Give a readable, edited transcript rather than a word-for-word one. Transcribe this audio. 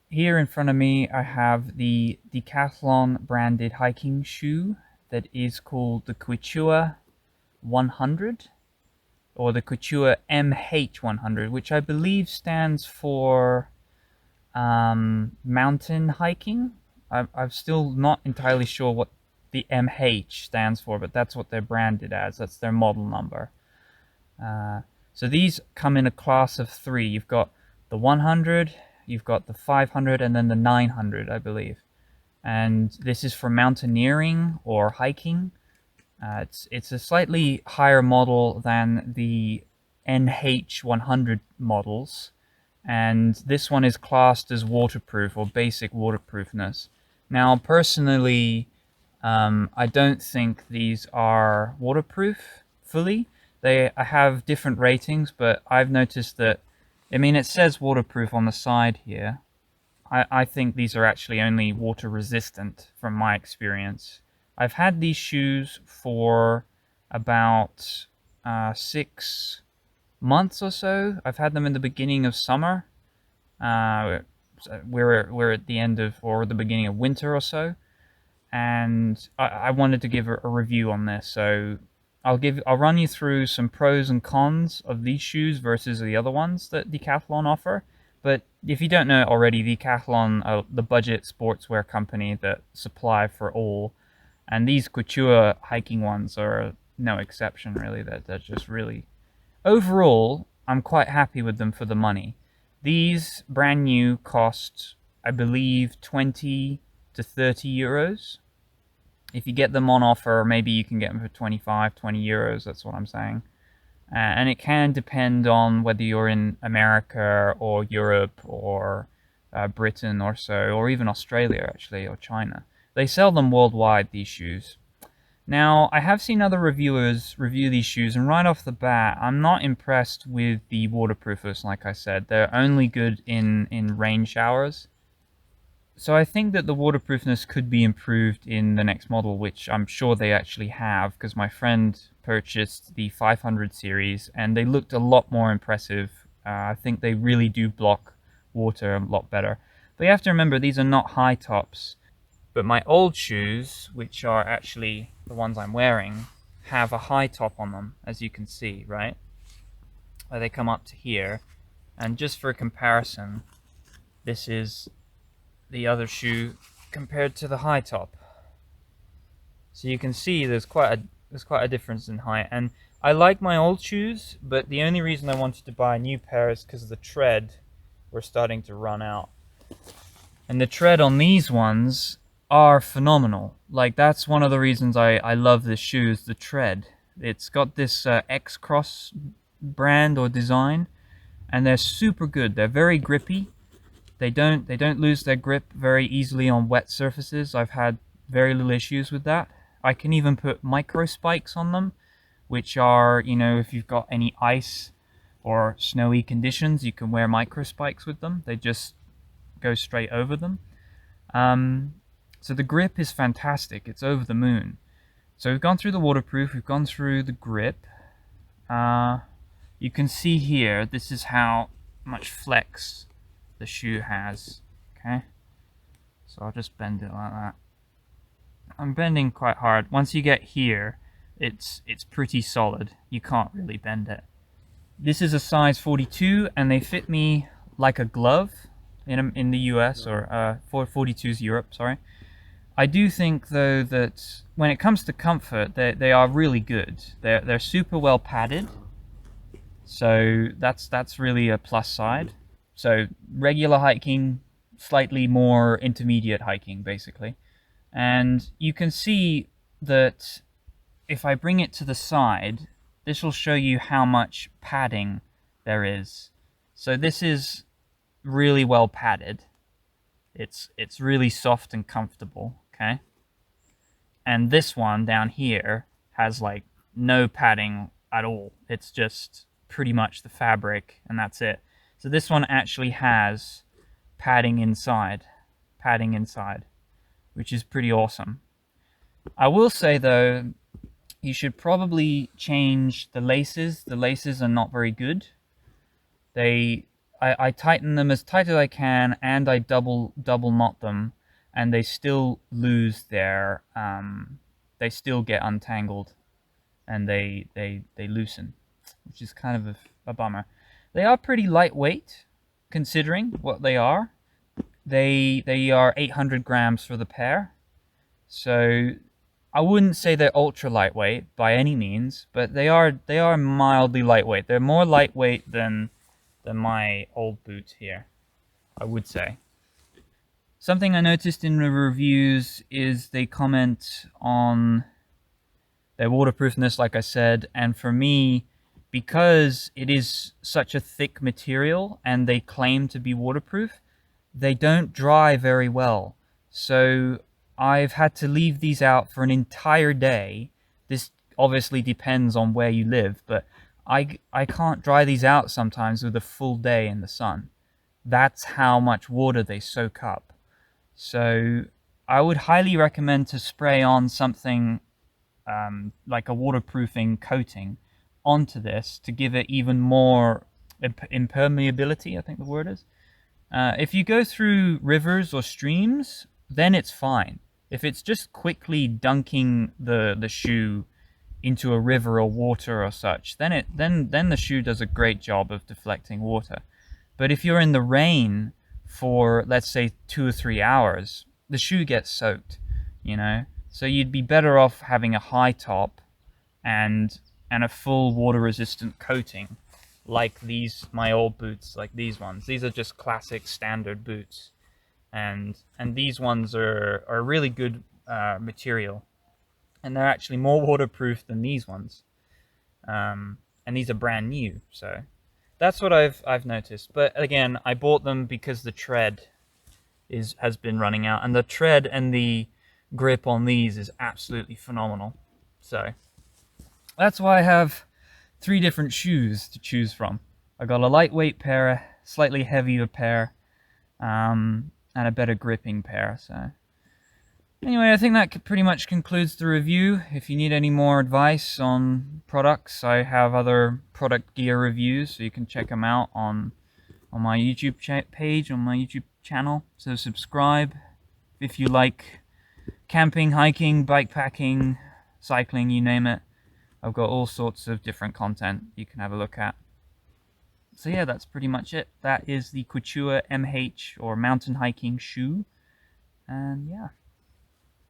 Here in front of me, I have the Decathlon branded hiking shoe that is called the Quechua 100 or the Quechua MH100, which I believe stands for mountain hiking. I'm still not entirely sure what the MH stands for, but that's what they're branded as. That's their model number. Uh, so these come in a class of three. You've got the 100, you've got the 500, and then the 900, I believe. And this is for mountaineering or hiking. It's a slightly higher model than the NH100 models, and this one is classed as waterproof or basic waterproofness. Now, personally, I don't think these are waterproof fully. I have different ratings, but I've noticed that, I mean, it says waterproof on the side here. I think these are actually only water resistant from my experience. I've had these shoes for about 6 months or so. I've had them in the beginning of summer. We're at the end of, or the beginning of winter or so, and I wanted to give a review on this. So I'll run you through some pros and cons of these shoes versus the other ones that Decathlon offer. But if you don't know it already, Decathlon are the budget sportswear company that supply for all, and these Quechua hiking ones are no exception, really. They're just really, overall, I'm quite happy with them for the money. These brand new cost, I believe, 20 to 30 euros. If you get them on offer, maybe you can get them for 25, 20 euros. That's what I'm saying. And it can depend on whether you're in America or Europe or Britain or so, or even Australia, actually, or China. They sell them worldwide, these shoes. Now, I have seen other reviewers review these shoes, and right off the bat, I'm not impressed with the waterproofers, like I said. They're only good in rain showers. So I think that the waterproofness could be improved in the next model, which I'm sure they actually have, because my friend purchased the 500 series, and they looked a lot more impressive. I think they really do block water a lot better. But you have to remember, these are not high tops. But my old shoes, which are actually the ones I'm wearing, have a high top on them, as you can see, right? They come up to here. And just for comparison, this is the other shoe compared to the high top. So you can see there's quite a difference in height. And I like my old shoes, but the only reason I wanted to buy a new pair is because the tread were starting to run out. And the tread on these ones are phenomenal. Like, that's one of the reasons I love this shoe, is the tread. It's got this X-Cross brand or design, and they're super good. They're very grippy. They don't lose their grip very easily on wet surfaces. I've had very little issues with that. I can even put micro spikes on them, which are, you know, if you've got any ice or snowy conditions, you can wear micro spikes with them. They just go straight over them. So the grip is fantastic. It's over the moon. So we've gone through the waterproof, we've gone through the grip. You can see here, this is how much flex the shoe has. Okay, so I'll just bend it like that. I'm bending quite hard. Once you get here, it's pretty solid. You can't really bend it. This is a size 42, and they fit me like a glove in the US, or 42 is Europe, sorry. I do think, though, that when it comes to comfort, they are really good. They're super well padded, so that's really a plus side. So regular hiking, slightly more intermediate hiking, basically. And you can see that if I bring it to the side, this will show you how much padding there is. So this is really well padded. It's really soft and comfortable, okay? And this one down here has like no padding at all. It's just pretty much the fabric, and that's it. So this one actually has padding inside, which is pretty awesome. I will say, though, you should probably change the laces. The laces are not very good. They I tighten them as tight as I can, and I double knot them, and they still lose their they still get untangled, and they loosen, which is kind of a bummer. They are pretty lightweight considering what they are. They are 800 grams for the pair, so I wouldn't say they're ultra lightweight by any means, but they are mildly lightweight. They're more lightweight than my old boots here, I would say. Something I noticed in the reviews is they comment on their waterproofness, like I said, and for me, because it is such a thick material and they claim to be waterproof, they don't dry very well. So I've had to leave these out for an entire day. This obviously depends on where you live, but I can't dry these out sometimes with a full day in the sun. That's how much water they soak up. So I would highly recommend to spray on something like a waterproofing coating onto this to give it even more impermeability, I think the word is. If you go through rivers or streams, then it's fine. If it's just quickly dunking the shoe into a river or water or such, then the shoe does a great job of deflecting water. But if you're in the rain for, let's say, 2 or 3 hours, the shoe gets soaked, you know? So you'd be better off having a high top and a full water-resistant coating, like my old boots, like these ones. These are just classic standard boots, and these ones are really good material, and they're actually more waterproof than these ones. And these are brand new, so that's what I've noticed. But again, I bought them because the tread has been running out, and the tread and the grip on these is absolutely phenomenal. So that's why I have 3 different shoes to choose from. I got a lightweight pair, a slightly heavier pair, and a better gripping pair. So anyway, I think that pretty much concludes the review. If you need any more advice on products, I have other product gear reviews, so you can check them out on my YouTube page, on my YouTube channel. So subscribe if you like camping, hiking, bikepacking, cycling, you name it. I've got all sorts of different content you can have a look at. So yeah, that's pretty much it. That is the Quechua MH or mountain hiking shoe. And yeah.